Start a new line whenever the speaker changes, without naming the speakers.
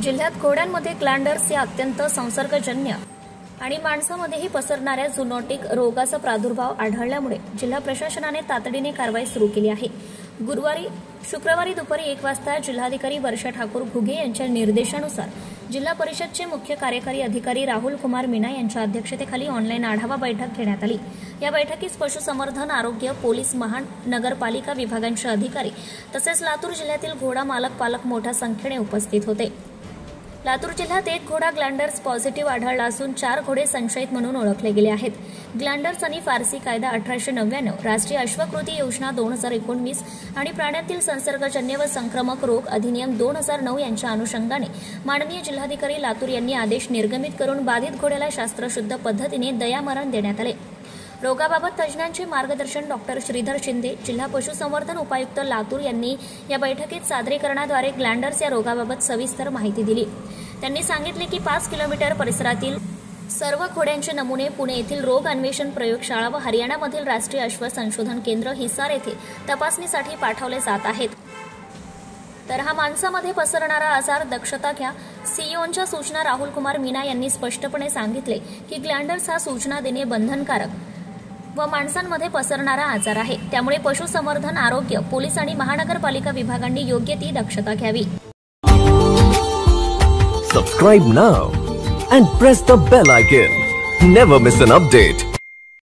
जिल्ह्यात घोड्यांमध्ये ग्लँडर्स या अत्यंत संसर्गजन्य आणि माणसामध्येही पसरणाऱ्या झुनोटिक रोगाचा प्रादुर्भाव आढळल्यामुळे जिल्हा प्रशासनाने तातडीने कारवाई सुरू केली आहे। शुक्रवारी दुपारी 1 वाजता जिल्हाधिकारी वर्षा ठाकूर घुगे यांच्या निर्देशानुसार जिल्हा परिषदचे मुख्य कार्यकारी अधिकारी राहुल कुमार मीना यांच्या अध्यक्षतेखाली ऑनलाईन आढावा बैठक घेण्यात आली। या बैठकीस पशुसंवर्धन, आरोग्य, पोलीस, महानगरपालिका विभागांचे अधिकारी तसेच लातूर जिल्ह्यातील घोडा मालक-पालक मोठ्या संख्येने उपस्थित होते। लातूर जिल्ह्यात एक घोडा ग्लँडर्स पॉझिटिव्ह आढळला असून 4 घोडे संशयित म्हणून ओळखले गेले आहेत। ग्लँडर्स आणि फारसी कायदा 1899, राष्ट्रीय अश्वकृती योजना 2019 आणि प्राण्यांतील संसर्गजन्य व संक्रमक रोग अधिनियम 2009 यांच्या अनुषंगाने माननीय जिल्हाधिकारी लातूर यांनी आदेश निर्गमित करून बाधित घोड्याला शास्त्रशुद्ध पद्धतीने दयामरण देण्यात आले। रोगाबाबत तज्ज्ञांचे मार्गदर्शन डॉक्टर श्रीधर शिंदे, जिल्हा पशुसंवर्धन उपायुक्त लातूर यांनी या बैठकीत सादरीकरणाद्वारे ग्लँडर्स या रोगाबाबत सविस्तर माहिती दिली। त्यांनी सांगितले की 5 किलोमीटर परिसरातील सर्व घोड्यांचे नमुने पुणे येथील रोग अन्वेषण प्रयोगशाळा व हरियाणामधील राष्ट्रीय अश्व संशोधन केंद्र हिसार येथे तपासणीसाठी पाठवले जात आहेत। तर हा माणसामध्ये पसरणारा आजार दक्षता घ्या। सीईओंच्या सूचना राहुल कुमार मीना यांनी स्पष्टपणे सांगितले की ग्लँडर्स हा सूचना देणे बंधनकारक व माणसांमध्ये पसरणारा आजार आहे। त्यामुळे पशुसंवर्धन, आरोग्य, पोलीस आणि महानगरपालिका विभागांनी योग्य ती दक्षता घ्यावी।
Subscribe now and press the bell icon. Never miss an update.